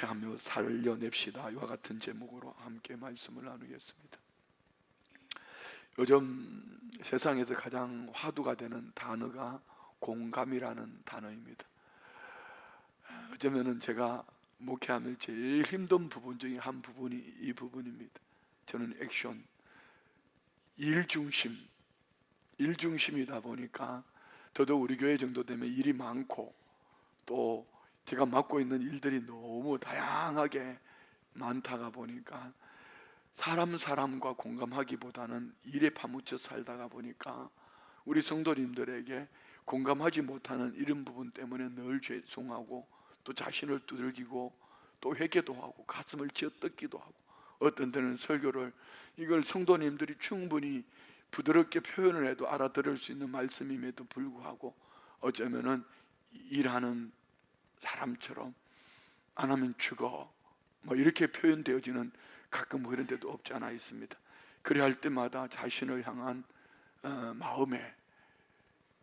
하며 살려냅시다. 이와 같은 제목으로 함께 말씀을 나누겠습니다. 요즘 세상에서 가장 화두가 되는 단어가 공감이라는 단어입니다. 어쩌면 제가 목회하며 제일 힘든 부분 중에 한 부분이 이 부분입니다. 저는 액션, 일중심이다 보니까 저도 우리 교회 정도 되면 일이 많고 또 제가 맡고 있는 일들이 너무 다양하게 많다가 보니까 사람과 공감하기보다는 일에 파묻혀 살다가 보니까 우리 성도님들에게 공감하지 못하는 이런 부분 때문에 늘 죄송하고 또 자신을 두들기고 또 회개도 하고 가슴을 쥐어뜯기도 하고 어떤 때는 설교를 이걸 성도님들이 충분히 부드럽게 표현을 해도 알아들을 수 있는 말씀임에도 불구하고 어쩌면은 일하는 사람처럼 안 하면 죽어 뭐 이렇게 표현되어지는 가끔 그런 데도 없지 않아 있습니다. 그래 할 때마다 자신을 향한 마음에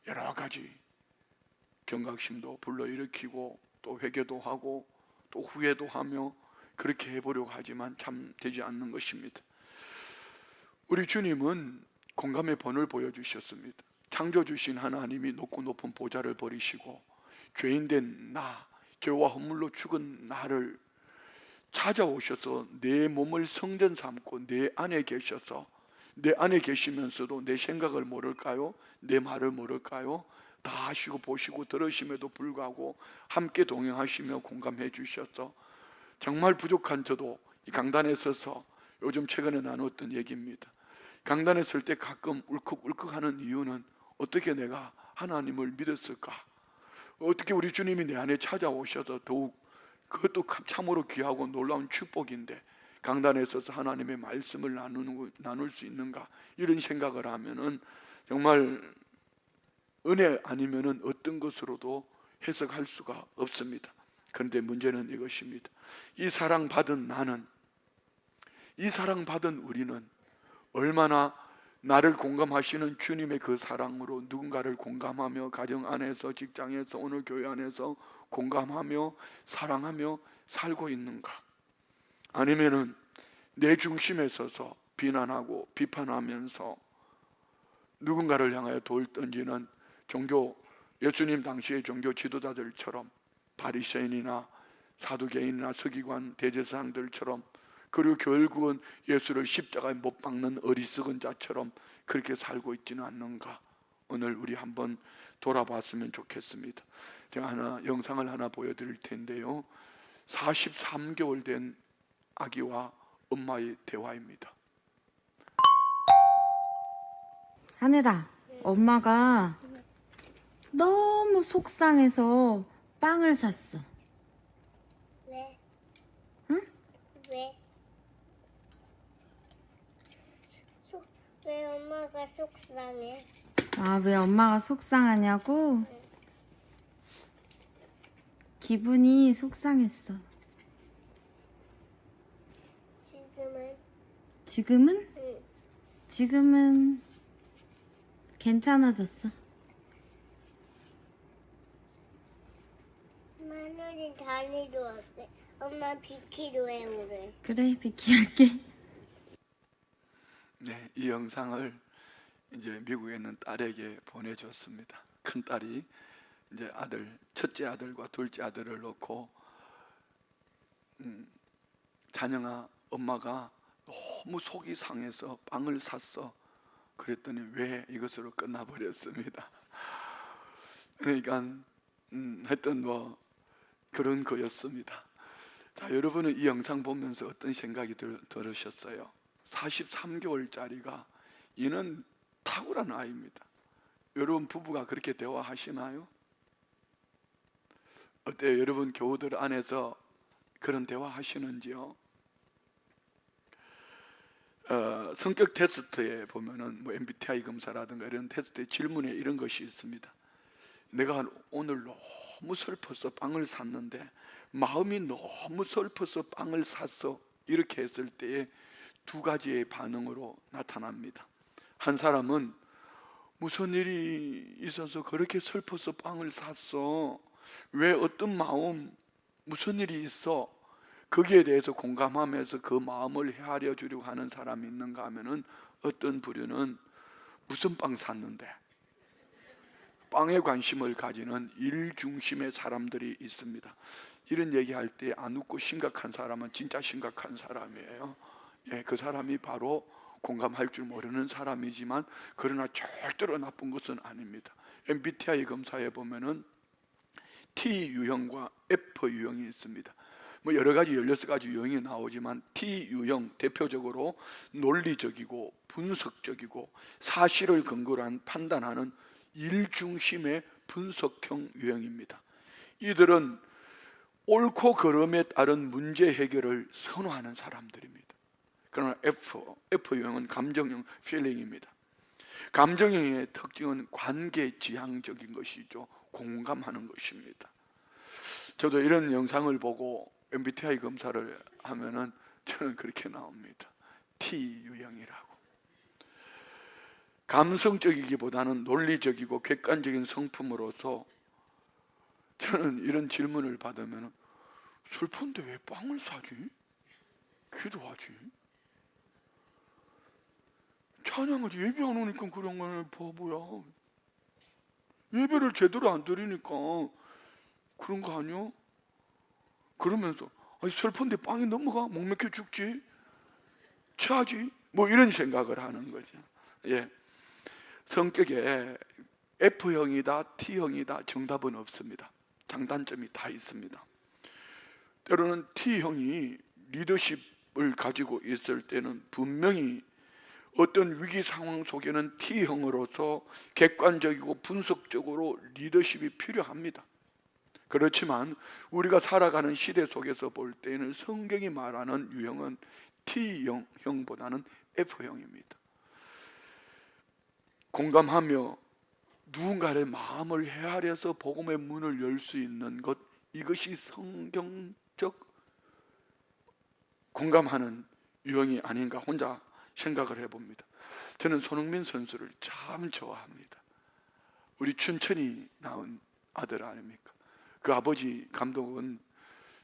여러 가지 경각심도 불러일으키고 또 회개도 하고 또 후회도 하며 그렇게 해보려고 하지만 참 되지 않는 것입니다. 우리 주님은 공감의 본을 보여주셨습니다. 창조주신 하나님이 높고 높은 보좌를 버리시고 죄인된 나, 죄와 허물로 죽은 나를 찾아오셔서 내 몸을 성전 삼고 내 안에 계셔서 내 안에 계시면서도 내 생각을 모를까요? 내 말을 모를까요? 다 하시고 보시고 들으심에도 불구하고 함께 동행하시며 공감해 주셔서 정말 부족한 저도 이 강단에 서서 요즘 최근에 나눴던 얘기입니다. 강단에 설 때 가끔 울컥울컥하는 이유는 어떻게 내가 하나님을 믿었을까? 어떻게 우리 주님이 내 안에 찾아오셔서 더욱 그것도 참으로 귀하고 놀라운 축복인데 강단에 서서 하나님의 말씀을 나눌 수 있는가 이런 생각을 하면은 정말 은혜 아니면은 어떤 것으로도 해석할 수가 없습니다. 그런데 문제는 이것입니다. 이 사랑받은 나는, 이 사랑받은 우리는 얼마나 나를 공감하시는 주님의 그 사랑으로 누군가를 공감하며 가정 안에서 직장에서 오늘 교회 안에서 공감하며 사랑하며 살고 있는가? 아니면은 내 중심에 서서 비난하고 비판하면서 누군가를 향하여 돌 던지는 예수님 당시의 종교 지도자들처럼 바리새인이나 사두개인이나 서기관 대제사장들처럼 그리고 결국은 예수를 십자가에 못 박는 어리석은 자처럼 그렇게 살고 있지는 않는가? 오늘 우리 한번 돌아봤으면 좋겠습니다. 제가 영상을 하나 보여드릴 텐데요. 43개월 된 아기와 엄마의 대화입니다. 하늘아, 엄마가 너무 속상해서 빵을 샀어. 왜? 응? 왜? 왜 엄마가 속상해? 아, 왜 엄마가 속상하냐고? 기분이 속상했어. 지금은? 지금은? 응. 지금은 괜찮아졌어. 마늘이 다리도 어때? 엄마 비키도 해 오늘. 그래, 비키 할게. 네, 이 영상을 이제 미국에 있는 딸에게 보내줬습니다. 큰 딸이 이제 첫째 아들과 둘째 아들을 놓고 찬영아, 엄마가 너무 속이 상해서 빵을 샀어. 그랬더니 왜 이것으로 끝나버렸습니다. 그러니까 하여튼 뭐 그런 거였습니다. 자, 여러분은 이 영상 보면서 어떤 생각이 들으셨어요? 43개월짜리가 이는 탁월한 아이입니다. 여러분 부부가 그렇게 대화하시나요? 어때요? 여러분 교우들 안에서 그런 대화하시는지요? 성격 테스트에 보면은 뭐 MBTI 검사라든가 이런 테스트의 질문에 이런 것이 있습니다. 내가 오늘 너무 슬퍼서 빵을 샀는데 마음이 너무 슬퍼서 빵을 샀어. 이렇게 했을 때에 두 가지의 반응으로 나타납니다. 한 사람은 무슨 일이 있어서 그렇게 슬퍼서 빵을 샀어? 왜 어떤 마음? 무슨 일이 있어? 거기에 대해서 공감하면서 그 마음을 헤아려 주려고 하는 사람이 있는가 하면은 어떤 부류는 무슨 빵 샀는데 빵에 관심을 가지는 일 중심의 사람들이 있습니다. 이런 얘기할 때 안 웃고 심각한 사람은 진짜 심각한 사람이에요. 예, 그 사람이 바로 공감할 줄 모르는 사람이지만 그러나 절대로 나쁜 것은 아닙니다. MBTI 검사에 보면은 T 유형과 F 유형이 있습니다. 뭐 여러 가지 16가지 유형이 나오지만 T 유형 대표적으로 논리적이고 분석적이고 사실을 근거로 한 판단하는 일 중심의 분석형 유형입니다. 이들은 옳고 그름에 따른 문제 해결을 선호하는 사람들입니다. 그러나 F 유형은 감정형 feeling입니다. 감정형의 특징은 관계지향적인 것이죠. 공감하는 것입니다. 저도 이런 영상을 보고 MBTI 검사를 하면은 저는 그렇게 나옵니다. T 유형이라고. 감성적이기보다는 논리적이고 객관적인 성품으로서 저는 이런 질문을 받으면 슬픈데 왜 빵을 사지? 기도하지? 찬양을 예배 안 오니까 그런 거야, 바보야. 예배를 제대로 안 드리니까 그런 거 아니야? 그러면서 아니, 슬픈데 빵이 넘어가? 목 맥혀 죽지? 체하지? 뭐 이런 생각을 하는 거죠. 예. 성격에 F형이다, T형이다 정답은 없습니다. 장단점이 다 있습니다. 때로는 T형이 리더십을 가지고 있을 때는 분명히 어떤 위기 상황 속에는 T형으로서 객관적이고 분석적으로 리더십이 필요합니다. 그렇지만 우리가 살아가는 시대 속에서 볼 때는 성경이 말하는 유형은 T형보다는 F형입니다. 공감하며 누군가의 마음을 헤아려서 복음의 문을 열 수 있는 것, 이것이 성경적 공감하는 유형이 아닌가 혼자 생각을 해봅니다. 저는 손흥민 선수를 참 좋아합니다. 우리 춘천이 낳은 아들 아닙니까? 그 아버지 감독은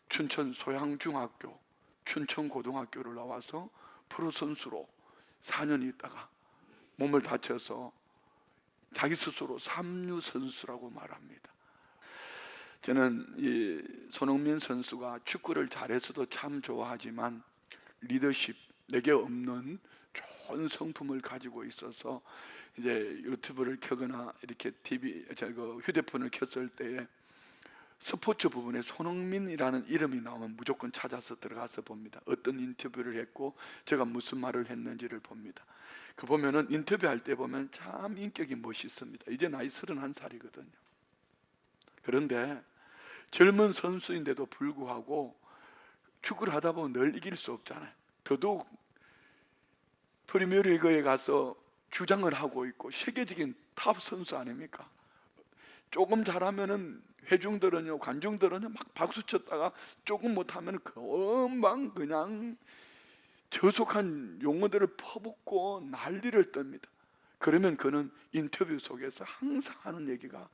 춘천 소양중학교, 춘천고등학교를 나와서 프로 선수로 4년 있다가 몸을 다쳐서 자기 스스로 삼류 선수라고 말합니다. 저는 이 손흥민 선수가 축구를 잘해서도 참 좋아하지만 리더십, 내게 없는 좋은 성품을 가지고 있어서 이제 유튜브를 켜거나 이렇게 휴대폰을 켰을 때에 스포츠 부분에 손흥민이라는 이름이 나오면 무조건 찾아서 들어가서 봅니다. 어떤 인터뷰를 했고 제가 무슨 말을 했는지를 봅니다. 그 보면은 인터뷰할 때 보면 참 인격이 멋있습니다. 이제 나이 31살이거든요. 그런데 젊은 선수인데도 불구하고 축구를 하다 보면 늘 이길 수 없잖아요. 더더욱 프리미어리그에 가서 주장을 하고 있고 세계적인 탑 선수 아닙니까? 조금 잘하면은 회중들은요, 관중들은요 막 박수 쳤다가 조금 못하면 금방 그냥 저속한 용어들을 퍼붓고 난리를 떱니다. 그러면 그는 인터뷰 속에서 항상 하는 얘기가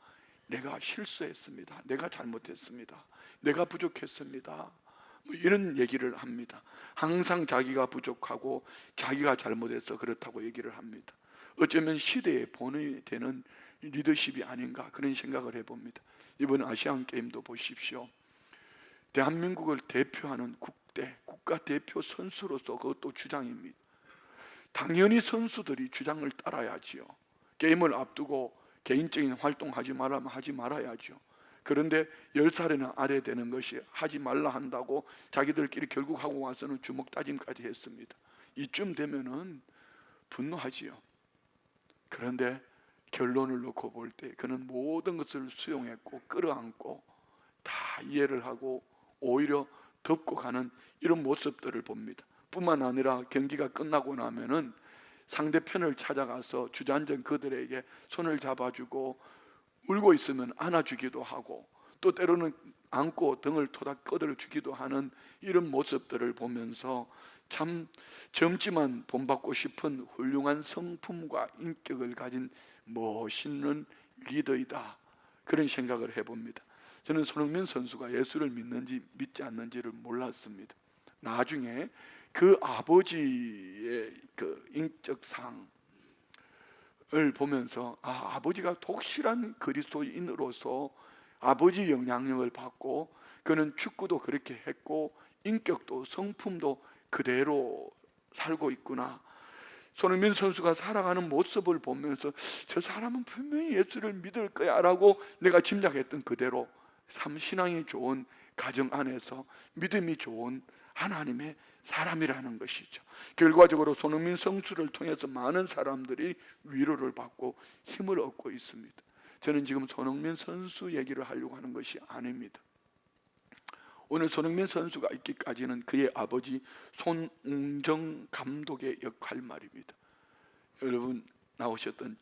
내가 실수했습니다. 내가 잘못했습니다. 내가 부족했습니다. 뭐 이런 얘기를 합니다. 항상 자기가 부족하고 자기가 잘못해서 그렇다고 얘기를 합니다. 어쩌면 시대의 본이 되는 리더십이 아닌가 그런 생각을 해봅니다. 이번 아시안 게임도 보십시오. 대한민국을 대표하는 국가 대표 선수로서 그것도 주장입니다. 당연히 선수들이 주장을 따라야지요. 게임을 앞두고 개인적인 활동하지 말라면 하지 말아야죠. 그런데 10살이나 아래 되는 것이 하지 말라 한다고 자기들끼리 결국 하고 와서는 주먹 다짐까지 했습니다. 이쯤 되면은 분노하지요. 그런데 결론을 놓고 볼 때 그는 모든 것을 수용했고 끌어안고 다 이해를 하고 오히려 덮고 가는 이런 모습들을 봅니다. 뿐만 아니라 경기가 끝나고 나면은 상대편을 찾아가서 주저앉은 그들에게 손을 잡아주고 울고 있으면 안아주기도 하고 또 때로는 안고 등을 토닥 꺼들어주기도 하는 이런 모습들을 보면서 참 젊지만 본받고 싶은 훌륭한 성품과 인격을 가진 멋있는 리더이다 그런 생각을 해봅니다. 저는 손흥민 선수가 예수를 믿는지 믿지 않는지를 몰랐습니다. 나중에 그 아버지의 그 인격상을 보면서 아버지가 독실한 그리스도인으로서 아버지 영향력을 받고 그는 축구도 그렇게 했고 인격도 성품도 그대로 살고 있구나. 손흥민 선수가 살아가는 모습을 보면서 저 사람은 분명히 예수를 믿을 거야 라고 내가 짐작했던 그대로 참 신앙이 좋은 가정 안에서 믿음이 좋은 하나님의 사람이라는 것이죠. 결과적으로 손흥민 선수를 통해서 많은 사람들이 위로를 받고 힘을 얻고 있습니다. 저는 지금 손흥민 선수 얘기를 하려고 하는 것이 아닙니다. 오늘 손흥민 선수가 있기까지는 그의 아버지 손웅정 감독의 역할 말입니다. 여러분 나오셨던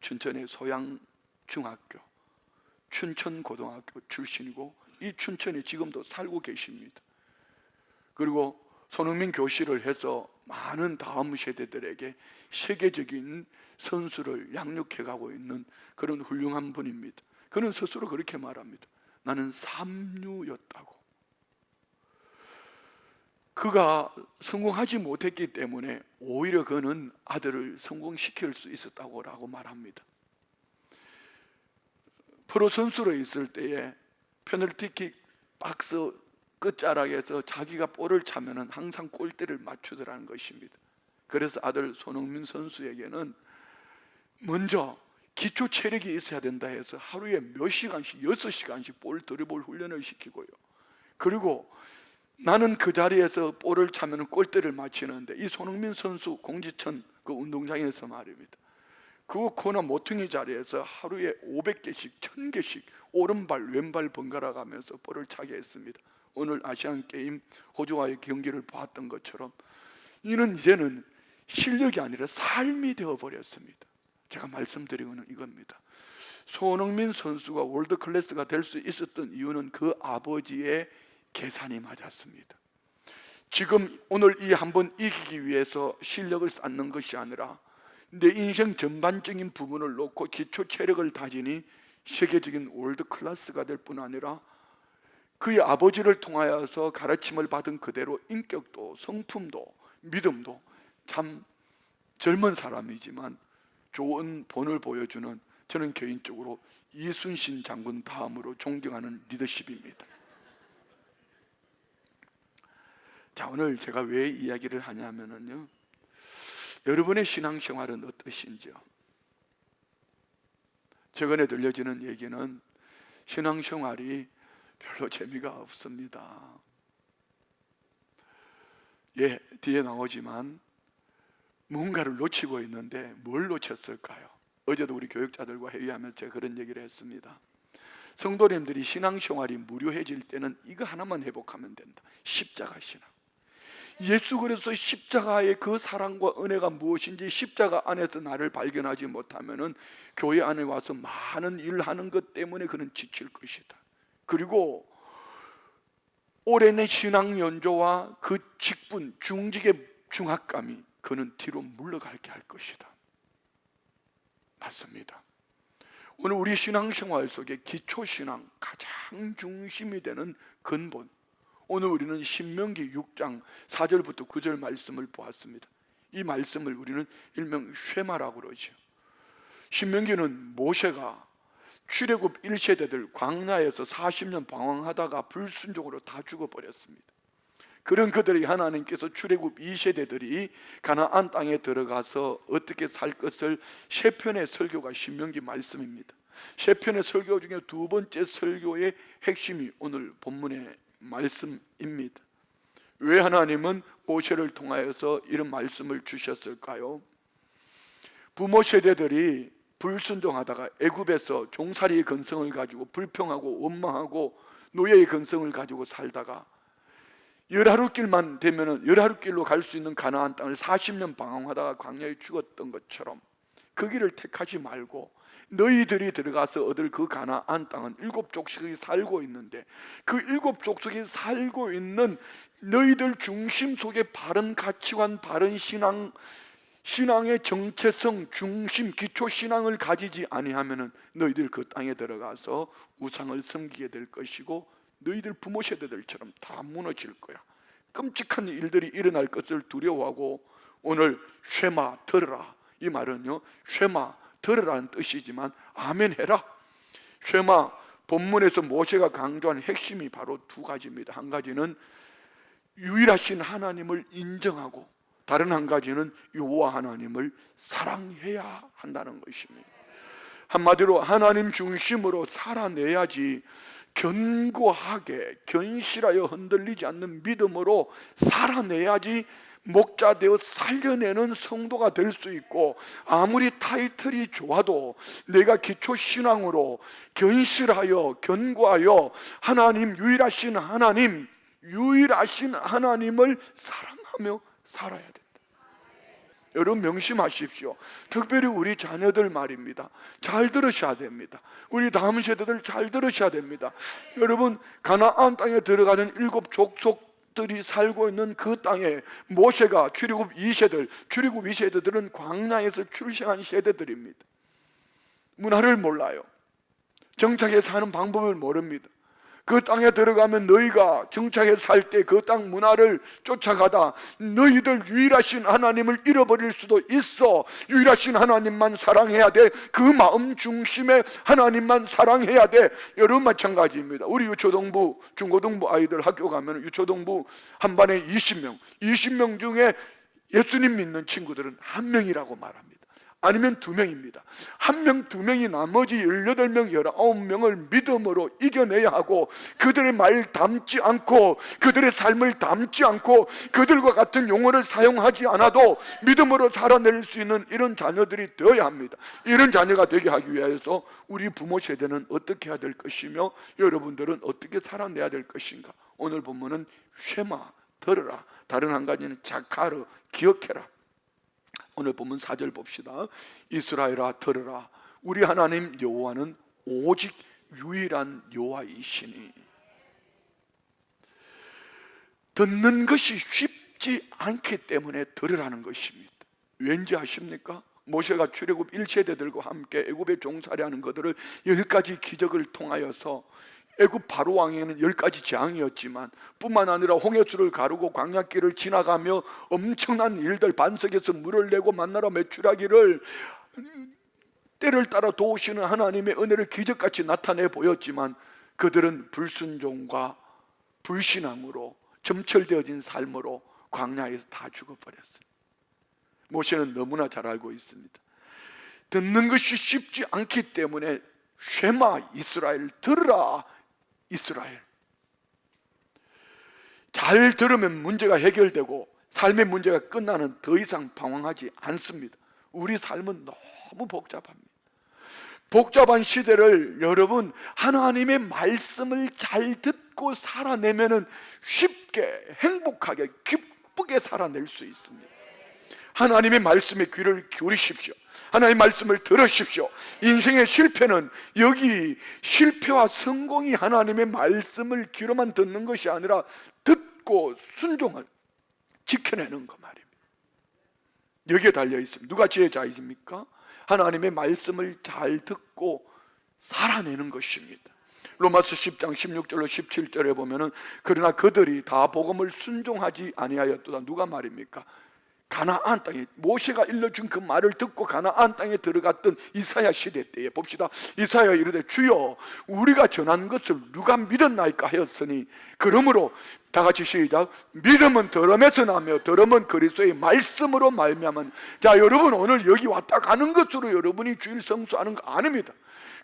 춘천의 소양중학교, 춘천고등학교 출신이고 이 춘천에 지금도 살고 계십니다. 그리고 손흥민 교실을 해서 많은 다음 세대들에게 세계적인 선수를 양육해가고 있는 그런 훌륭한 분입니다. 그는 스스로 그렇게 말합니다. 나는 삼류였다고. 그가 성공하지 못했기 때문에 오히려 그는 아들을 성공시킬 수 있었다고 말합니다. 프로 선수로 있을 때에 페널티킥 박스 끝자락에서 자기가 볼을 차면은 항상 골대를 맞추더라는 것입니다. 그래서 아들 손흥민 선수에게는 먼저 기초 체력이 있어야 된다 해서 하루에 몇 시간씩 6시간씩 볼 드리블 훈련을 시키고요. 그리고 나는 그 자리에서 볼을 차면 골대를 맞히는데 이 손흥민 선수 공지천 그 운동장에서 말입니다. 그 코너 모퉁이 자리에서 하루에 500개씩 1000개씩 오른발 왼발 번갈아 가면서 볼을 차게 했습니다. 오늘 아시안 게임 호주와의 경기를 봤던 것처럼 이는 이제는 실력이 아니라 삶이 되어버렸습니다. 제가 말씀드리고는 이겁니다. 손흥민 선수가 월드 클래스가 될 수 있었던 이유는 그 아버지의 계산이 맞았습니다. 지금 오늘 이 한번 이기기 위해서 실력을 쌓는 것이 아니라 내 인생 전반적인 부분을 놓고 기초 체력을 다지니 세계적인 월드 클래스가 될 뿐 아니라 그의 아버지를 통하여서 가르침을 받은 그대로 인격도 성품도 믿음도 참 젊은 사람이지만 좋은 본을 보여주는 저는 개인적으로 이순신 장군 다음으로 존경하는 리더십입니다. 자, 오늘 제가 왜 이야기를 하냐면요, 여러분의 신앙생활은 어떠신지요? 최근에 들려지는 얘기는 신앙생활이 별로 재미가 없습니다. 예, 뒤에 나오지만 뭔가를 놓치고 있는데 뭘 놓쳤을까요? 어제도 우리 교육자들과 회의하면서 제가 그런 얘기를 했습니다. 성도님들이 신앙생활이 무료해질 때는 이거 하나만 회복하면 된다. 십자가 신앙. 예수 그리스도의 십자가의 그 사랑과 은혜가 무엇인지 십자가 안에서 나를 발견하지 못하면은 교회 안에 와서 많은 일을 하는 것 때문에 그는 지칠 것이다. 그리고 오랜의 신앙 연조와 그 직분, 중직의 중압감이 그는 뒤로 물러가게 할 것이다. 맞습니다. 오늘 우리 신앙생활 속에 기초신앙 가장 중심이 되는 근본, 오늘 우리는 신명기 6장 4절부터 9절 말씀을 보았습니다. 이 말씀을 우리는 일명 쉐마라고 그러죠. 신명기는 모세가 출애굽 1세대들 광야에서 40년 방황하다가 불순종으로 다 죽어버렸습니다. 그런 그들이 하나님께서 출애굽 2세대들이 가나안 땅에 들어가서 어떻게 살 것을 세 편의 설교가 신명기 말씀입니다. 세 편의 설교 중에 두 번째 설교의 핵심이 오늘 본문의 말씀입니다. 왜 하나님은 모세를 통하여서 이런 말씀을 주셨을까요? 부모 세대들이 불순종하다가 애굽에서 종살이의 근성을 가지고 불평하고 원망하고 노예의 근성을 가지고 살다가 열하루길만 되면은 열하루길로 갈 수 있는 가나안 땅을 40년 방황하다가 광야에 죽었던 것처럼 그 길을 택하지 말고 너희들이 들어가서 얻을 그 가나안 땅은 7족속이 살고 있는데 그 7족속이 살고 있는 너희들 중심 속에 바른 가치관, 바른 신앙의 정체성, 중심, 기초 신앙을 가지지 아니하면은 너희들 그 땅에 들어가서 우상을 섬기게 될 것이고 너희들 부모 세대들처럼 다 무너질 거야. 끔찍한 일들이 일어날 것을 두려워하고 오늘 쉐마 들으라, 이 말은요 쉐마 들으라는 뜻이지만 아멘 해라. 쉐마 본문에서 모세가 강조한 핵심이 바로 두 가지입니다. 한 가지는 유일하신 하나님을 인정하고 다른 한 가지는 여호와 하나님을 사랑해야 한다는 것입니다. 한마디로 하나님 중심으로 살아내야지 견고하게 견실하여 흔들리지 않는 믿음으로 살아내야지 목자되어 살려내는 성도가 될 수 있고, 아무리 타이틀이 좋아도 내가 기초신앙으로 견실하여 견고하여 하나님 유일하신 하나님을 사랑하며 살아야 된다. 여러분 명심하십시오. 특별히 우리 자녀들 말입니다. 잘 들으셔야 됩니다. 우리 다음 세대들 잘 들으셔야 됩니다. 여러분 가나안 땅에 들어가는 7 족속들이 살고 있는 그 땅에 모세가 출애굽 2세들은 광야에서 출생한 세대들입니다. 문화를 몰라요. 정착해 사는 방법을 모릅니다. 그 땅에 들어가면 너희가 정착해 살 때 그 땅 문화를 쫓아가다 너희들 유일하신 하나님을 잃어버릴 수도 있어. 유일하신 하나님만 사랑해야 돼. 그 마음 중심에 하나님만 사랑해야 돼. 여러분 마찬가지입니다. 우리 유초동부, 중고등부 아이들 학교 가면 유초동부 한 반에 20명 중에 예수님 믿는 친구들은 1명이라고 말합니다. 아니면 2명입니다. 1명, 2명이 나머지 18명, 19명을 믿음으로 이겨내야 하고, 그들의 말 담지 않고 그들의 삶을 담지 않고 그들과 같은 용어를 사용하지 않아도 믿음으로 살아낼 수 있는 이런 자녀들이 되어야 합니다. 이런 자녀가 되게 하기 위해서 우리 부모 세대는 어떻게 해야 될 것이며 여러분들은 어떻게 살아내야 될 것인가. 오늘 본문은 쉐마 들으라, 다른 한 가지는 자카르 기억해라. 오늘 본문 4절 봅시다. 이스라엘아 들으라, 우리 하나님 여호와는 오직 유일한 여호와이시니. 듣는 것이 쉽지 않기 때문에 들으라는 것입니다. 왠지 아십니까? 모세가 출애굽 1세대들과 함께 애굽에 종살이하는 그들을 10가지 기적을 통하여서 애굽 바로 왕에는 10가지 재앙이었지만 뿐만 아니라 홍해수를 가르고 광야길을 지나가며 엄청난 일들, 반석에서 물을 내고 만나러 매출하기를 때를 따라 도우시는 하나님의 은혜를 기적같이 나타내 보였지만 그들은 불순종과 불신앙으로 점철되어진 삶으로 광야에서 다 죽어버렸어요. 모세는 너무나 잘 알고 있습니다. 듣는 것이 쉽지 않기 때문에 쉐마 이스라엘, 들으라 이스라엘. 잘 들으면 문제가 해결되고 삶의 문제가 끝나는, 더 이상 방황하지 않습니다. 우리 삶은 너무 복잡합니다. 복잡한 시대를 여러분 하나님의 말씀을 잘 듣고 살아내면은 쉽게 행복하게 기쁘게 살아낼 수 있습니다. 하나님의 말씀에 귀를 기울이십시오. 하나님의 말씀을 들으십시오. 인생의 실패는 여기 실패와 성공이 하나님의 말씀을 귀로만 듣는 것이 아니라 듣고 순종을 지켜내는 거 말입니다. 여기에 달려 있습니다. 누가 지혜자이십니까? 하나님의 말씀을 잘 듣고 살아내는 것입니다. 로마서 10장 16절로 17절에 보면은 그러나 그들이 다 복음을 순종하지 아니하였도다. 누가 말입니까? 가나안 땅에, 모세가 일러준 그 말을 듣고 가나안 땅에 들어갔던 이사야 시대 때에 봅시다. 이사야 이르되 주여 우리가 전한 것을 누가 믿었나이까 하였으니 그러므로 다 같이 시작. 믿음은 들음에서 나며 들음은 그리스도의 말씀으로 말미암은. 자, 여러분 오늘 여기 왔다 가는 것으로 여러분이 주일 성수하는 거 아닙니다.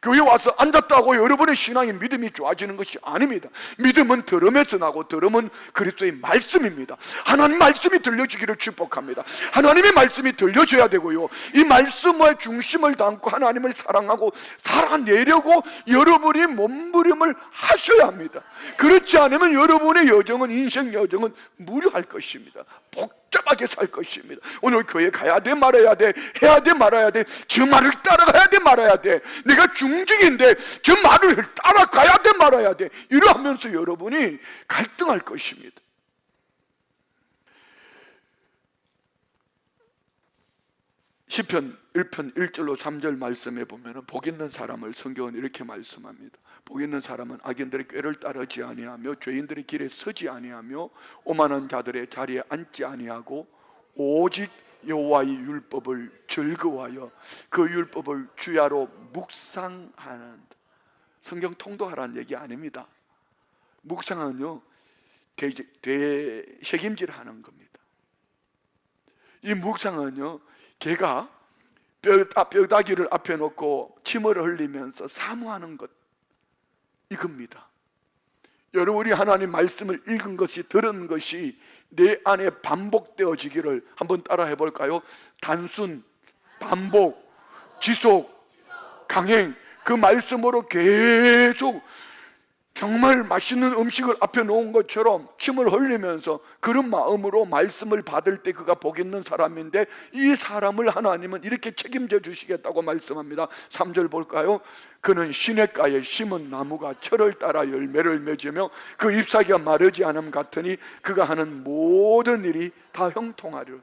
교회 와서 앉았다고 여러분의 신앙의 믿음이 좋아지는 것이 아닙니다. 믿음은 들음에서 나고 들음은 그리스도의 말씀입니다. 하나님 말씀이 들려주기를 축복합니다. 하나님의 말씀이 들려줘야 되고요, 이 말씀의 중심을 담고 하나님을 사랑하고 살아내려고 여러분이 몸부림을 하셔야 합니다. 그렇지 않으면 여러분의 여정은, 인생 여정은 무료할 것입니다. 복잡하게 살 것입니다. 오늘 교회 가야 돼 말아야 돼, 해야 돼 말아야 돼, 저 말을 따라가야 돼 말아야 돼, 내가 중직인데 저 말을 따라가야 돼 말아야 돼, 이러하면서 여러분이 갈등할 것입니다. 시편 1편 1절로 3절 말씀에 보면 복 있는 사람을 성경은 이렇게 말씀합니다. 복 있는 사람은 악인들의 꾀를 따르지 아니하며 죄인들의 길에 서지 아니하며 오만한 자들의 자리에 앉지 아니하고 오직 여호와의 율법을 즐거워하여 그 율법을 주야로 묵상하는. 성경 통독하라는 얘기 아닙니다. 묵상은요 되새김질하는 겁니다. 이 묵상은요 개가 뼈다귀를 앞에 놓고 침을 흘리면서 사모하는 것, 이겁니다. 여러분, 우리 하나님 말씀을 읽은 것이, 들은 것이 내 안에 반복되어지기를 한번 따라 해볼까요? 단순, 반복, 지속, 강행, 그 말씀으로 계속 정말 맛있는 음식을 앞에 놓은 것처럼 침을 흘리면서 그런 마음으로 말씀을 받을 때 그가 복 있는 사람인데, 이 사람을 하나님은 이렇게 책임져 주시겠다고 말씀합니다. 3절 볼까요? 그는 시냇가에 심은 나무가 철을 따라 열매를 맺으며 그 잎사귀가 마르지 않음 같으니 그가 하는 모든 일이 다 형통하리라.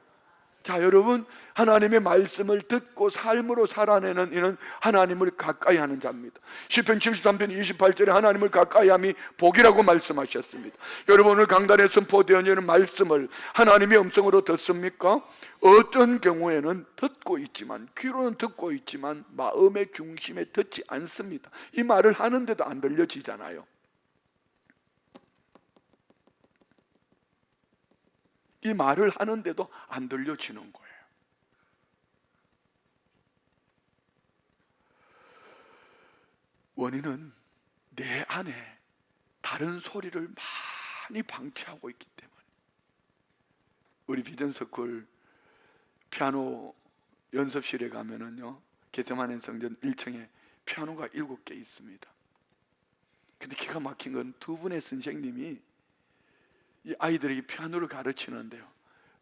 자, 여러분, 하나님의 말씀을 듣고 삶으로 살아내는 이는 하나님을 가까이 하는 자입니다. 시편 73편 28절에 하나님을 가까이함이 복이라고 말씀하셨습니다. 여러분, 오늘 강단에 선포되어 있는 말씀을 하나님의 음성으로 듣습니까? 어떤 경우에는 듣고 있지만, 귀로는 듣고 있지만 마음의 중심에 듣지 않습니다. 이 말을 하는데도 안 들려지잖아요. 이 말을 하는데도 안 들려지는 거예요. 원인은 내 안에 다른 소리를 많이 방치하고 있기 때문에. 우리 비전서클 피아노 연습실에 가면은요, 겟세마네 성전 1층에 피아노가 7개 있습니다. 근데 기가 막힌 건 두 분의 선생님이 이 아이들에게 피아노를 가르치는데요,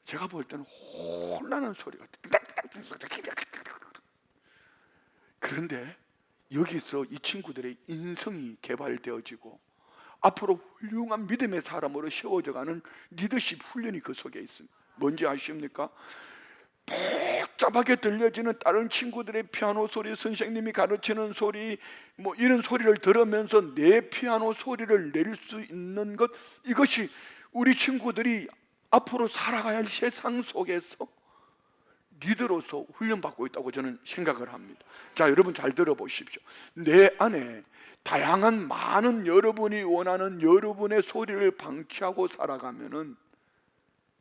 제가 볼 때는 혼란한 소리가, 그런데 여기서 이 친구들의 인성이 개발되어지고 앞으로 훌륭한 믿음의 사람으로 세워져가는 리더십 훈련이 그 속에 있습니다. 뭔지 아십니까? 복잡하게 들려지는 다른 친구들의 피아노 소리, 선생님이 가르치는 소리, 뭐 이런 소리를 들으면서 내 피아노 소리를 낼 수 있는 것, 이것이 우리 친구들이 앞으로 살아가야 할 세상 속에서 리더로서 훈련받고 있다고 저는 생각을 합니다. 자, 여러분 잘 들어보십시오. 내 안에 다양한 많은 여러분이 원하는 여러분의 소리를 방치하고 살아가면은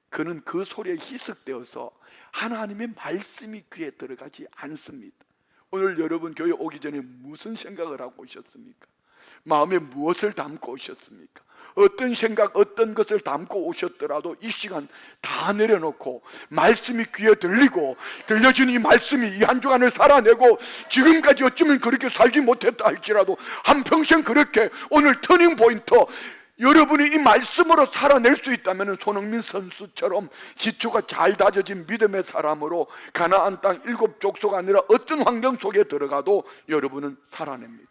그는 그 소리에 희석되어서 하나님의 말씀이 귀에 들어가지 않습니다. 오늘 여러분 교회 오기 전에 무슨 생각을 하고 오셨습니까? 마음에 무엇을 담고 오셨습니까? 어떤 생각, 어떤 것을 담고 오셨더라도 이 시간 다 내려놓고 말씀이 귀에 들리고 들려진 이 말씀이 이 한 주간을 살아내고 지금까지 어쩌면 그렇게 살지 못했다 할지라도 한평생 그렇게 오늘 터닝 포인트, 여러분이 이 말씀으로 살아낼 수 있다면 손흥민 선수처럼 기초가 잘 다져진 믿음의 사람으로 가나안 땅 7족소가 아니라 어떤 환경 속에 들어가도 여러분은 살아냅니다.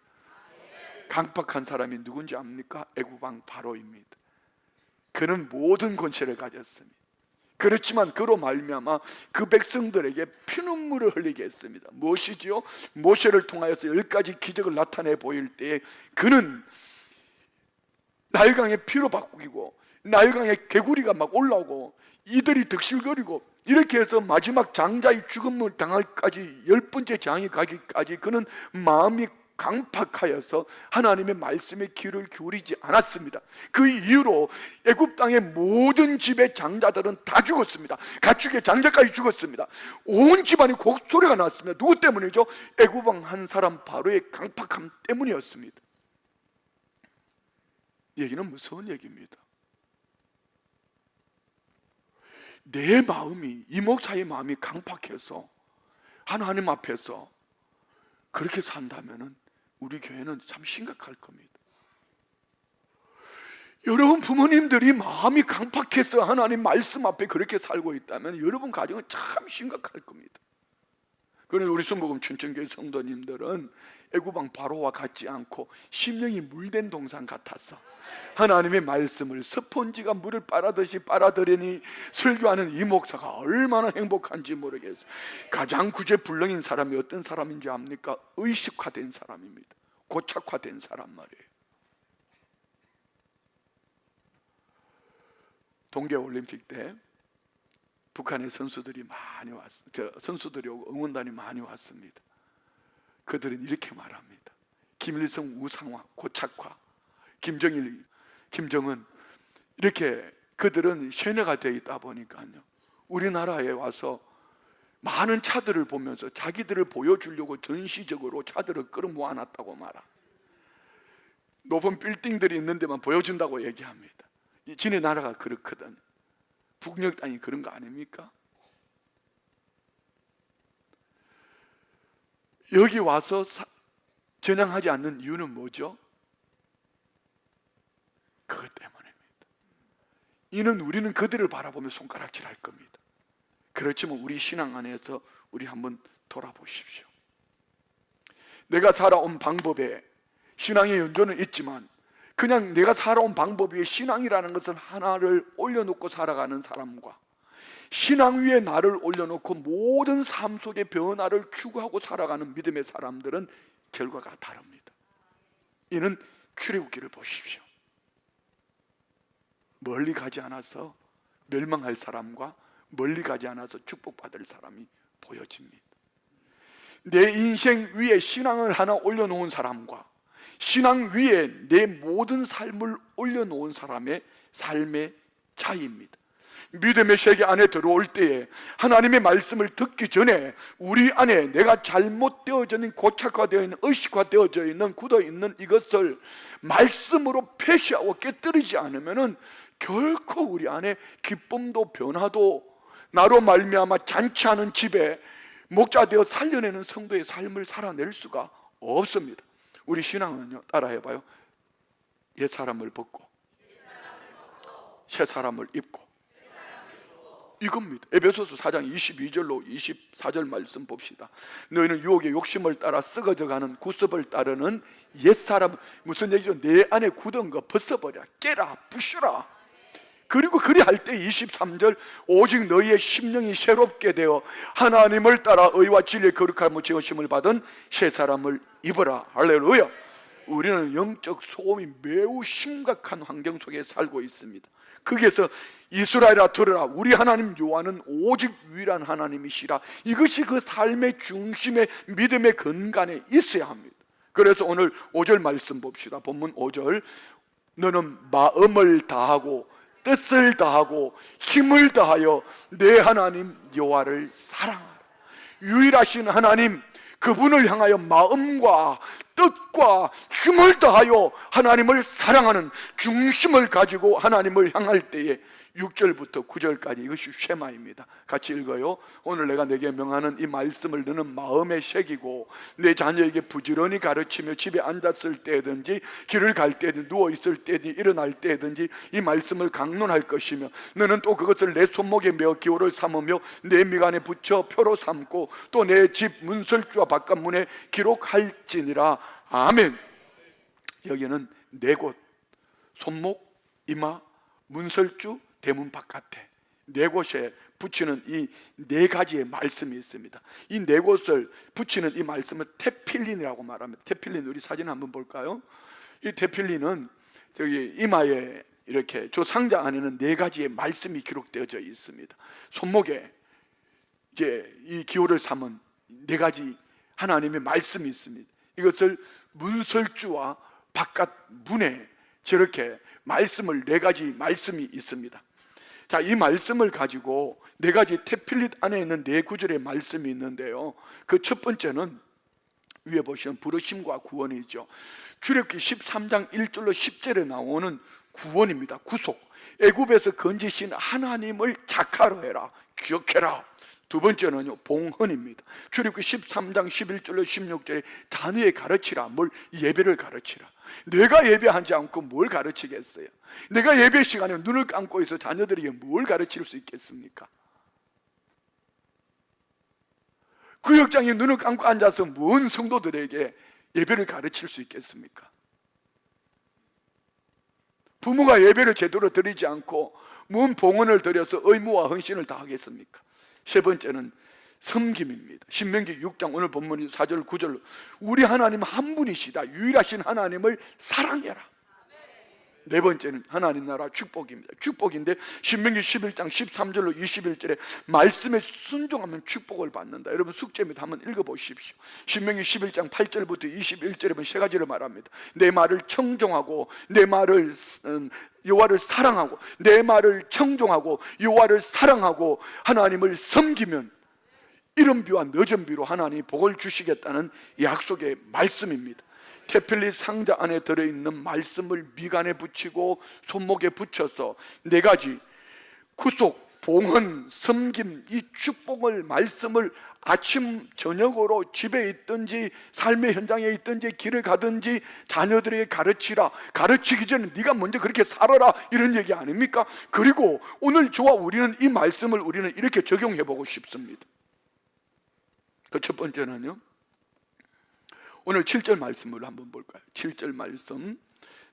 강팍한 사람이 누군지 압니까? 애굽왕 바로입니다. 그는 모든 권세를 가졌습니다. 그렇지만 그로 말미암아 그 백성들에게 피눈물을 흘리게 했습니다. 무엇이지요? 모세를 통하여서 10가지 기적을 나타내 보일 때에 그는 나일강에 피로 바꾸고 나일강에 개구리가 막 올라오고 이들이 득실거리고 이렇게 해서 마지막 장자의 죽음을 당할까지 10번째 장이 가기까지 그는 마음이 강팍하여서 하나님의 말씀에 귀를 기울이지 않았습니다. 그 이후로 애굽 땅의 모든 집의 장자들은 다 죽었습니다. 가축의 장자까지 죽었습니다. 온 집안이 곡소리가 났습니다. 누구 때문이죠? 애굽 왕 한 사람 바로의 강팍함 때문이었습니다. 얘기는 무서운 얘기입니다. 내 마음이, 이 목사의 마음이 강팍해서 하나님 앞에서 그렇게 산다면은 우리 교회는 참 심각할 겁니다. 여러분 부모님들이 마음이 강팍해서 하나님 말씀 앞에 그렇게 살고 있다면 여러분 가정은 참 심각할 겁니다. 그런데 우리 순복음 춘천교회 성도님들은 애굽왕 바로와 같지 않고 심령이 물된 동산 같았어. 하나님의 말씀을 스펀지가 물을 빨아듯이 빨아들이니 설교하는 이 목사가 얼마나 행복한지 모르겠어요. 가장 구제불능인 사람이 어떤 사람인지 압니까? 의식화된 사람입니다. 고착화된 사람 말이에요. 동계올림픽 때 북한의 선수들이 많이 선수들이 오고 응원단이 많이 왔습니다. 그들은 이렇게 말합니다. 김일성 우상화, 고착화, 김정일, 김정은, 이렇게 그들은 세뇌가 되어 있다 보니까요, 우리나라에 와서 많은 차들을 보면서 자기들을 보여주려고 전시적으로 차들을 끌어모아놨다고 말합니다. 높은 빌딩들이 있는 데만 보여준다고 얘기합니다. 지네 나라가 그렇거든. 북녘 땅이 그런 거 아닙니까? 여기 와서 전향하지 않는 이유는 뭐죠? 그것 때문입니다. 이는 우리는 그들을 바라보며 손가락질할 겁니다. 그렇지만 우리 신앙 안에서 우리 한번 돌아보십시오. 내가 살아온 방법에 신앙의 연조는 있지만 그냥 내가 살아온 방법 위에 신앙이라는 것은 하나를 올려놓고 살아가는 사람과 신앙 위에 나를 올려놓고 모든 삶 속의 변화를 추구하고 살아가는 믿음의 사람들은 결과가 다릅니다. 이는 출애굽기를 보십시오. 멀리 가지 않아서 멸망할 사람과 멀리 가지 않아서 축복받을 사람이 보여집니다. 내 인생 위에 신앙을 하나 올려놓은 사람과 신앙 위에 내 모든 삶을 올려놓은 사람의 삶의 차이입니다. 믿음의 세계 안에 들어올 때에 하나님의 말씀을 듣기 전에 우리 안에 내가 잘못되어져 있는, 고착화되어 있는, 의식화되어져 있는, 굳어있는 이것을 말씀으로 표시하고 깨뜨리지 않으면 결코 우리 안에 기쁨도 변화도, 나로 말미암아 잔치하는 집에 목자되어 살려내는 성도의 삶을 살아낼 수가 없습니다. 우리 신앙은요, 따라해봐요. 옛사람을 벗고 새사람을 입고, 이겁니다. 에베소서 4장 22절로 24절 말씀 봅시다. 너희는 유혹의 욕심을 따라 썩어져가는 구습을 따르는 옛사람, 무슨 얘기죠? 내 안에 굳은 거 벗어버려, 깨라, 부셔라. 그리고 그리할 때 23절, 오직 너희의 심령이 새롭게 되어 하나님을 따라 의와 진리의 거룩함을 지으심을 받은 새 사람을 입어라. 할렐루야. 우리는 영적 소음이 매우 심각한 환경 속에 살고 있습니다. 거기에서 이스라엘아 들으라, 우리 하나님 여호와는 오직 유일한 하나님이시라. 이것이 그 삶의 중심에, 믿음의 근간에 있어야 합니다. 그래서 오늘 5절 말씀 봅시다. 본문 5절, 너는 마음을 다하고 뜻을 다하고 힘을 다하여 내 하나님 여호와를 사랑하라. 유일하신 하나님, 그분을 향하여 마음과 뜻과 힘을 다하여 하나님을 사랑하는 중심을 가지고 하나님을 향할 때에 6절부터 9절까지 이것이 쉐마입니다. 같이 읽어요. 오늘 내가 내게 명하는 이 말씀을 너는 마음에 새기고 내 자녀에게 부지런히 가르치며 집에 앉았을 때든지 길을 갈 때든지 누워있을 때든지 일어날 때든지 이 말씀을 강론할 것이며 너는 또 그것을 내 손목에 메어 기호를 삼으며 내 미간에 붙여 표로 삼고 또 내 집 문설주와 바깥문에 기록할지니라. 아멘. 여기는 네 곳, 손목, 이마, 문설주, 대문 바깥에 네 곳에 붙이는 이 네 가지의 말씀이 있습니다. 이 네 곳을 붙이는 이 말씀을 테필린이라고 말합니다. 테필린, 우리 사진 한번 볼까요? 이 테필린은 저기 이마에 이렇게 저 상자 안에는 네 가지의 말씀이 기록되어져 있습니다. 손목에 이제 이 기호를 삼은 네 가지 하나님의 말씀이 있습니다. 이것을 문설주와 바깥 문에 저렇게 말씀을 네 가지 말씀이 있습니다. 자, 이 말씀을 가지고 네 가지 테필릿 안에 있는 네 구절의 말씀이 있는데요, 그 첫 번째는 위에 보시면 부르심과 구원이죠. 출애굽기 13장 1절로 10절에 나오는 구원입니다. 구속. 애굽에서 건지신 하나님을 작하로 해라, 기억해라. 두 번째는요, 봉헌입니다. 출애굽기 13장 11절로 16절에 자녀에 가르치라. 뭘? 예배를 가르치라. 내가 예배하지 않고 뭘 가르치겠어요? 내가 예배 시간에 눈을 감고 있어 자녀들에게 뭘 가르칠 수 있겠습니까? 구역장에 눈을 감고 앉아서 뭔 성도들에게 예배를 가르칠 수 있겠습니까? 부모가 예배를 제대로 드리지 않고 무슨 봉헌을 드려서 의무와 헌신을 다 하겠습니까? 세 번째는 섬김입니다. 신명기 6장 오늘 본문이 4절 9절로 우리 하나님 한 분이시다. 유일하신 하나님을 사랑해라. 네 번째는 하나님 나라 축복입니다. 축복인데 신명기 11장 13절로 21절에 말씀에 순종하면 축복을 받는다. 여러분 숙제입니다. 한번 읽어보십시오. 신명기 11장 8절부터 21절에 보면 세 가지를 말합니다. 내 말을 청종하고 내 말을 여호와를 사랑하고 내 말을 청종하고 여호와를 사랑하고 하나님을 섬기면 이른 비와 늦은 비로 하나님이 복을 주시겠다는 약속의 말씀입니다. 테필릿 상자 안에 들어있는 말씀을 미간에 붙이고 손목에 붙여서 네 가지 구속, 봉헌, 섬김, 이 축복을 말씀을 아침 저녁으로 집에 있든지 삶의 현장에 있든지 길을 가든지 자녀들에게 가르치라. 가르치기 전에 네가 먼저 그렇게 살아라 이런 얘기 아닙니까? 그리고 오늘 저와 우리는 이 말씀을 우리는 이렇게 적용해 보고 싶습니다. 그 첫 번째는요, 오늘 7절 말씀을 한번 볼까요? 7절 말씀,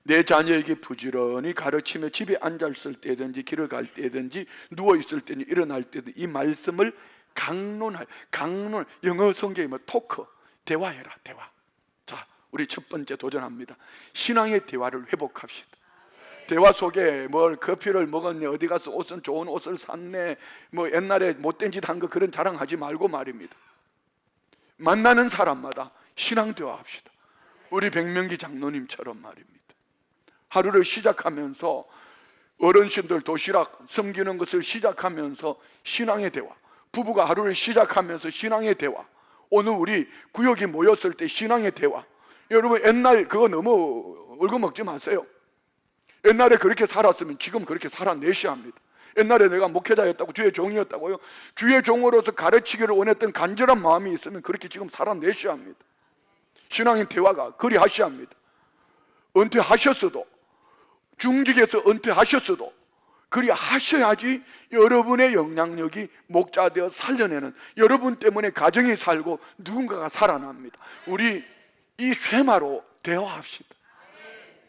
내 자녀에게 부지런히 가르치며 집에 앉았을 때든지 길을 갈 때든지 누워있을 때든지 일어날 때든지 이 말씀을 강론, 영어 성경에 뭐 토크, 대화해라, 대화. 자, 우리 첫 번째 도전합니다. 신앙의 대화를 회복합시다. 대화 속에 뭘 커피를 먹었네, 어디 가서 옷은 좋은 옷을 샀네, 뭐 옛날에 못된 짓 한 거 그런 자랑하지 말고 말입니다. 만나는 사람마다 신앙 대화합시다. 우리 백명기 장로님처럼 말입니다. 하루를 시작하면서 어르신들 도시락 섬기는 것을 시작하면서 신앙의 대화, 부부가 하루를 시작하면서 신앙의 대화, 오늘 우리 구역이 모였을 때 신앙의 대화. 여러분 옛날 그거 너무 얼거먹지 마세요. 옛날에 그렇게 살았으면 지금 그렇게 살아내셔야 합니다. 옛날에 내가 목회자였다고, 주의 종이었다고요, 주의 종으로서 가르치기를 원했던 간절한 마음이 있으면 그렇게 지금 살아내셔야 합니다. 신앙의 대화가 그리하셔야 합니다. 은퇴하셨어도, 중직에서 은퇴하셨어도 그리하셔야지 여러분의 영향력이 목자되어 살려내는, 여러분 때문에 가정이 살고 누군가가 살아납니다. 우리 이 쇠마로 대화합시다.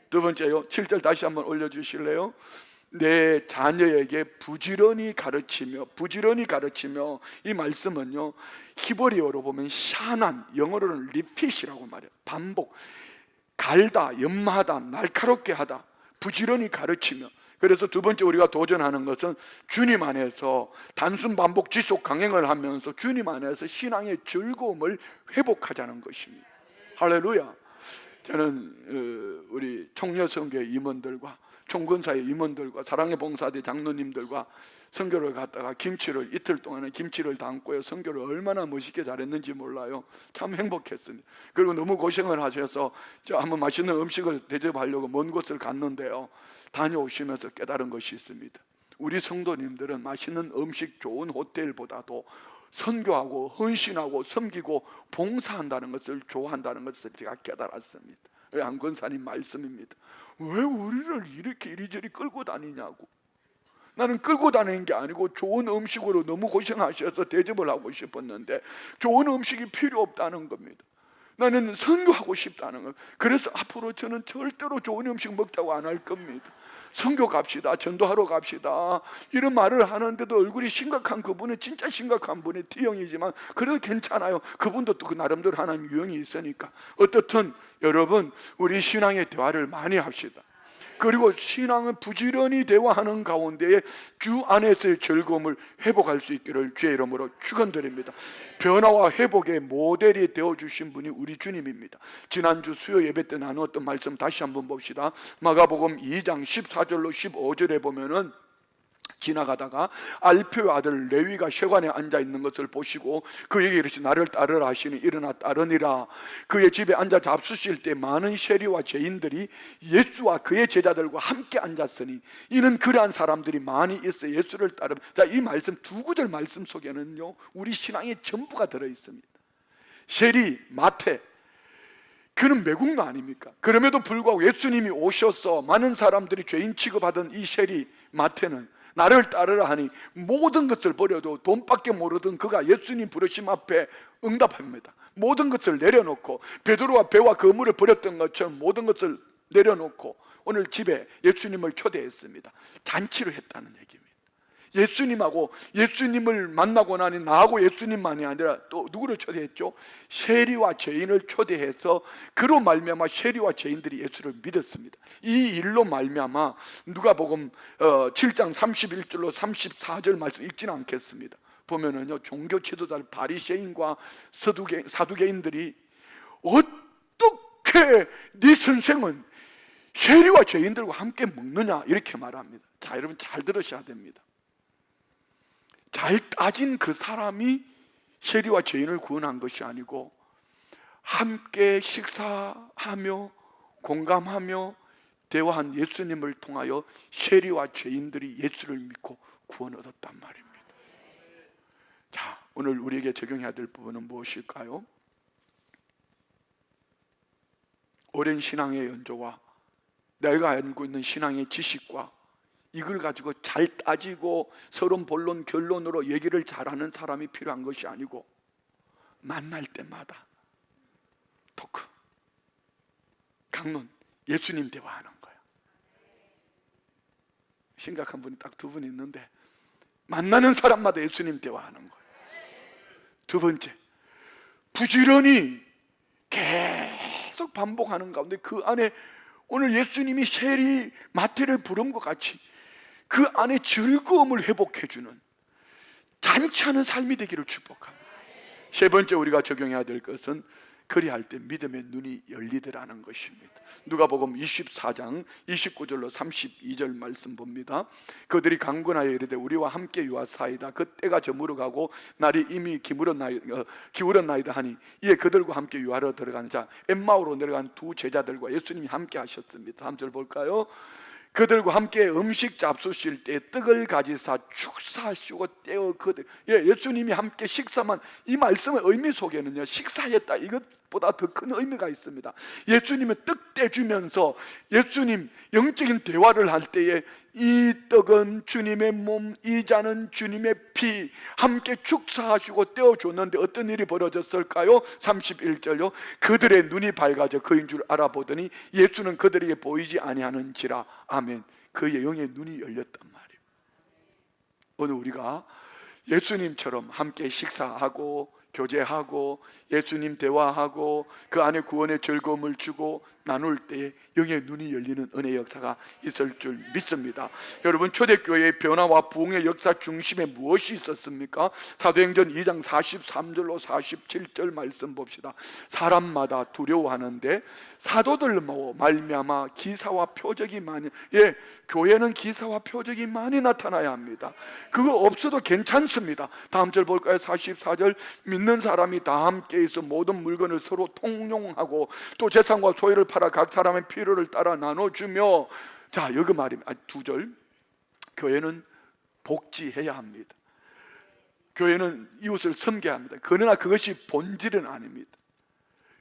두 번째요, 7절 다시 한번 올려주실래요? 내 자녀에게 부지런히 가르치며, 이 말씀은요 히브리어로 보면 샤난, 영어로는 리핏이라고 말해요. 반복, 갈다, 연마하다, 날카롭게 하다, 부지런히 가르치며. 그래서 두 번째 우리가 도전하는 것은 주님 안에서 단순 반복 지속 강행을 하면서 주님 안에서 신앙의 즐거움을 회복하자는 것입니다. 할렐루야. 저는 우리 총여성교회 임원들과 총건사의 임원들과 사랑의 봉사대 장로님들과 선교를 갔다가 김치를, 이틀 동안에 김치를 담고요, 선교를 얼마나 멋있게 잘했는지 몰라요. 참 행복했습니다. 그리고 너무 고생을 하셔서 저 한번 맛있는 음식을 대접하려고 먼 곳을 갔는데요, 다녀오시면서 깨달은 것이 있습니다. 우리 성도님들은 맛있는 음식, 좋은 호텔보다도 선교하고 헌신하고 섬기고 봉사한다는 것을 좋아한다는 것을 제가 깨달았습니다. 안건사님 말씀입니다. 왜 우리를 이렇게 이리저리 끌고 다니냐고. 나는 끌고 다니는 게 아니고 좋은 음식으로 너무 고생하셔서 대접을 하고 싶었는데 좋은 음식이 필요 없다는 겁니다. 나는 선교하고 싶다는 거예요. 그래서 앞으로 저는 절대로 좋은 음식 먹자고 안 할 겁니다. 선교 갑시다, 전도하러 갑시다, 이런 말을 하는데도 얼굴이 심각한 그분은 진짜 심각한 분이 T형이지만 그래도 괜찮아요. 그분도 또 그 나름대로 하나님 유형이 있으니까. 어떻든 여러분, 우리 신앙의 대화를 많이 합시다. 그리고 신앙은 부지런히 대화하는 가운데에 주 안에서의 즐거움을 회복할 수 있기를 주의 이름으로 축원드립니다. 변화와 회복의 모델이 되어주신 분이 우리 주님입니다. 지난주 수요 예배 때 나누었던 말씀 다시 한번 봅시다. 마가복음 2장 14절로 15절에 보면은 지나가다가 알페의 아들 레위가 쇠관에 앉아 있는 것을 보시고 그에게 이르시 나를 따르라 하시니 일어나 따르니라. 그의 집에 앉아 잡수실 때 많은 세리와 죄인들이 예수와 그의 제자들과 함께 앉았으니 이는 그러한 사람들이 많이 있어 예수를 따르. 자, 이 말씀 두 구절 말씀 속에는요 우리 신앙의 전부가 들어 있습니다. 세리 마태, 그는 매국노 아닙니까? 그럼에도 불구하고 예수님이 오셔서 많은 사람들이 죄인 취급하던 이 세리 마태는 나를 따르라 하니 모든 것을 버려도 돈밖에 모르던 그가 예수님 부르심 앞에 응답합니다. 모든 것을 내려놓고 베드로와 배와 그물을 버렸던 것처럼 모든 것을 내려놓고 오늘 집에 예수님을 초대했습니다. 잔치를 했다는 얘기입니다. 예수님하고 예수님을 만나고 나니 나하고 예수님만이 아니라 또 누구를 초대했죠? 세리와 죄인을 초대해서 그로 말미암아 세리와 죄인들이 예수를 믿었습니다. 이 일로 말미암아 누가복음 7장 31절로 34절 말씀 읽지는 않겠습니다. 보면은요, 종교 지도자 바리새인과 사두개인들이 어떻게 네 선생은 세리와 죄인들과 함께 먹느냐 이렇게 말합니다. 자, 여러분 잘 들으셔야 됩니다. 잘 따진 그 사람이 세리와 죄인을 구원한 것이 아니고 함께 식사하며 공감하며 대화한 예수님을 통하여 세리와 죄인들이 예수를 믿고 구원 얻었단 말입니다. 자, 오늘 우리에게 적용해야 될 부분은 무엇일까요? 오랜 신앙의 연조와 내가 알고 있는 신앙의 지식과 이걸 가지고 잘 따지고 서론 본론 결론으로 얘기를 잘하는 사람이 필요한 것이 아니고 만날 때마다 토크, 강론, 예수님 대화하는 거야. 심각한 분이 딱 두 분 있는데 만나는 사람마다 예수님 대화하는 거야. 두 번째, 부지런히 계속 반복하는 가운데 그 안에 오늘 예수님이 세리 마태를 부른 것 같이 그 안에 즐거움을 회복해주는 잔치하는 삶이 되기를 축복합니다. 세 번째 우리가 적용해야 될 것은 그리할 때 믿음의 눈이 열리더라는 것입니다. 누가복음 24장 29절로 32절 말씀 봅니다. 그들이 강권하여 이르되 우리와 함께 유하사이다. 그 때가 저물어가고 날이 이미 기울었나이다 하니 이에 그들과 함께 유하러 들어가는 자 엠마오로 내려간 두 제자들과 예수님이 함께 하셨습니다. 다음 절 볼까요? 그들과 함께 음식 잡수실 때 떡을 가지사 축사하시고 떼어 그들 예수님이 함께 식사만, 이 말씀의 의미 속에는요 식사했다 이것보다 더 큰 의미가 있습니다. 예수님은 떡 떼주면서 예수님 영적인 대화를 할 때에 이 떡은 주님의 몸, 이 잔은 주님의 피 함께 축사하시고 떼어줬는데 어떤 일이 벌어졌을까요? 31절요. 그들의 눈이 밝아져 그인 줄 알아보더니 예수는 그들에게 보이지 아니하는지라. 아멘. 그의 영의 눈이 열렸단 말이에요. 오늘 우리가 예수님처럼 함께 식사하고 교제하고 예수님 대화하고 그 안에 구원의 즐거움을 주고 나눌 때에 영의 눈이 열리는 은혜 역사가 있을 줄 믿습니다. 여러분, 초대교회의 변화와 부흥의 역사 중심에 무엇이 있었습니까? 사도행전 2장 43절로 47절 말씀 봅시다. 사람마다 두려워하는데 사도들 말미암아 기사와 표적이 많이, 교회는 기사와 표적이 많이 나타나야 합니다. 그거 없어도 괜찮습니다. 다음 절 볼까요? 44절. 믿는 사람이 다 함께 있어 모든 물건을 서로 통용하고 또 재산과 소유를 팔아 각 사람의 필요를 따라 나눠주며. 자, 여기 말입니다. 두 절. 교회는 복지해야 합니다. 교회는 이웃을 섬겨야 합니다. 그러나 그것이 본질은 아닙니다.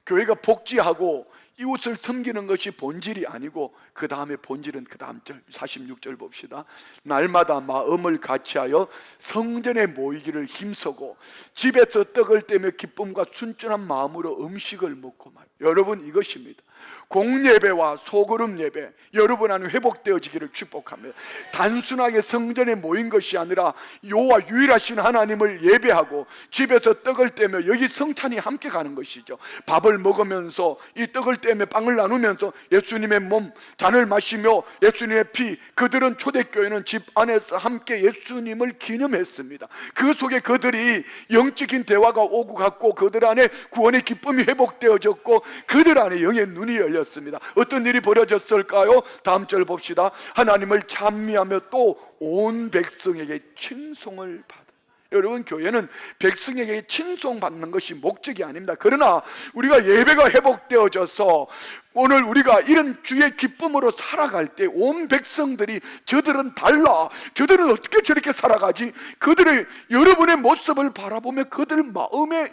교회가 복지하고 이웃을 섬기는 것이 본질이 아니고 그 다음에 본질은 그 다음 절 46절 봅시다. 날마다 마음을 같이하여 성전에 모이기를 힘쓰고 집에서 떡을 떼며 기쁨과 순전한 마음으로 음식을 먹고 말. 여러분, 이것입니다. 공예배와 소그룹 예배 여러분 안에 회복되어지기를 축복합니다. 단순하게 성전에 모인 것이 아니라 여호와 유일하신 하나님을 예배하고 집에서 떡을 떼며 여기 성찬이 함께 가는 것이죠. 밥을 먹으면서 이 떡을 떼며 빵을 나누면서 예수님의 몸 잔을 마시며 예수님의 피, 그들은 초대교회는 집 안에서 함께 예수님을 기념했습니다. 그 속에 그들이 영적인 대화가 오고 갔고 그들 안에 구원의 기쁨이 회복되어졌고 그들 안에 영의 눈이 열렸습니다. 어떤 일이 벌어졌을까요? 다음 절 봅시다. 하나님을 찬미하며 또 온 백성에게 칭송을 받아. 여러분, 교회는 백성에게 칭송받는 것이 목적이 아닙니다. 그러나 우리가 예배가 회복되어져서 오늘 우리가 이런 주의 기쁨으로 살아갈 때 온 백성들이 저들은 달라, 저들은 어떻게 저렇게 살아가지? 그들의 여러분의 모습을 바라보며 그들 마음에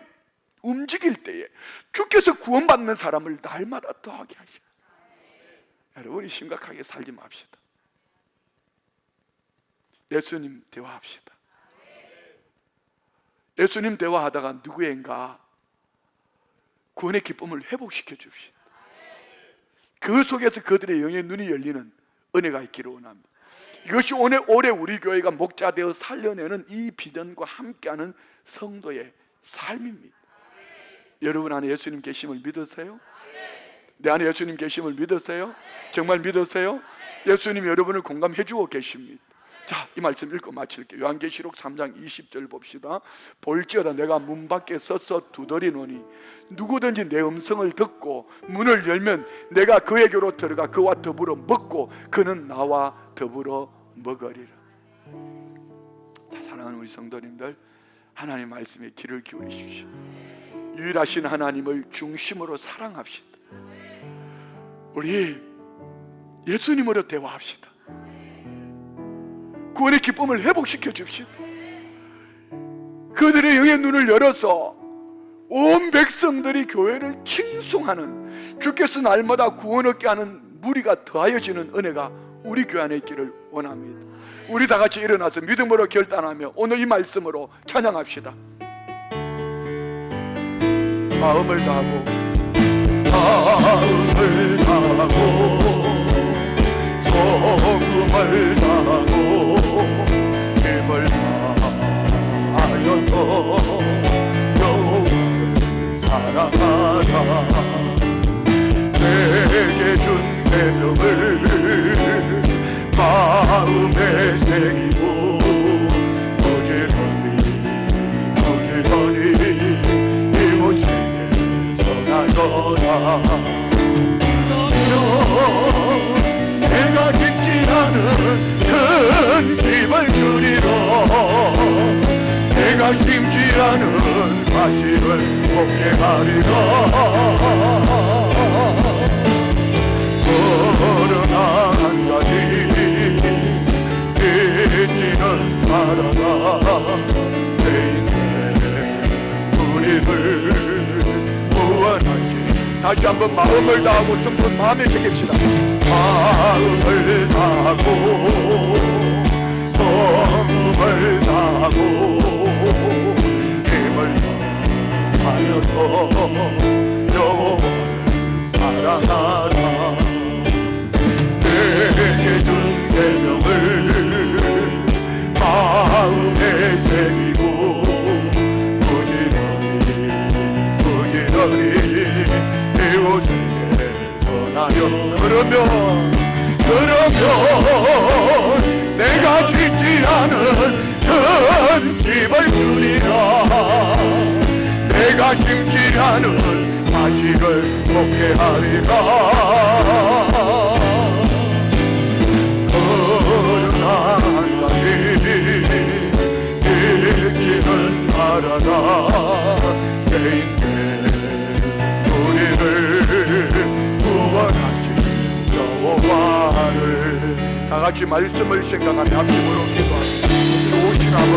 움직일 때에 주께서 구원받는 사람을 날마다 더하게 하셔. 여러분이 심각하게 살지 맙시다. 예수님 대화합시다. 예수님 대화하다가 누구인가 구원의 기쁨을 회복시켜 줍시다. 그 속에서 그들의 영의 눈이 열리는 은혜가 있기를 원합니다. 이것이 올해 우리 교회가 목자되어 살려내는 이 비전과 함께하는 성도의 삶입니다. 여러분 안에 예수님 계심을 믿으세요? 내 안에 예수님 계심을 믿으세요? 정말 믿으세요? 예수님 여러분을 공감해 주고 계십니다. 자, 이 말씀 읽고 마칠게요. 요한계시록 3장 20절 봅시다. 볼지어다 내가 문 밖에 서서 두드리노니 누구든지 내 음성을 듣고 문을 열면 내가 그에게로 들어가 그와 더불어 먹고 그는 나와 더불어 먹으리라. 자, 사랑하는 우리 성도님들, 하나님 말씀에 귀를 기울이십시오. 유일하신 하나님을 중심으로 사랑합시다. 우리 예수님으로 대화합시다. 구원의 기쁨을 회복시켜 줍시다. 그들의 영의 눈을 열어서 온 백성들이 교회를 칭송하는, 주께서 날마다 구원 얻게 하는 무리가 더하여지는 은혜가 우리 교회 안에 있기를 원합니다. 우리 다 같이 일어나서 믿음으로 결단하며 오늘 이 말씀으로 찬양합시다. 마음을 다하고 소금을 다하고 힘을 다하여서 여호와를 사랑하라. 내게 준 계명을 마음에 새기고 부지런히 이곳에 전하더라. 내가 짓지 않은 큰 집을 주리라. 내가 심지 않은 과실을 먹게 하리라. 그러나 한 가지 잊지는 말아라. 내 인생 우리를 구원하시. 다시 한번 마음을 다하고 성품 마음에 새깁시다. 마음을 다하고 성품을 다하고 힘을 다하여서 여호와를 사랑하라. 내게 준 계명을 마음에 새기고 부지런히 이웃에게 전하여. 그러면 내가 짓지 않은 큰 집을 주리라. 내가 심지 않은 과실을 먹게 하리라. 그러나 한 가지 잊지는 말아라. 내 인생 우리를 구원하신 여호와를. 다 같이 말씀을 생각하며 합심으로 기도합니다. 오신 아버지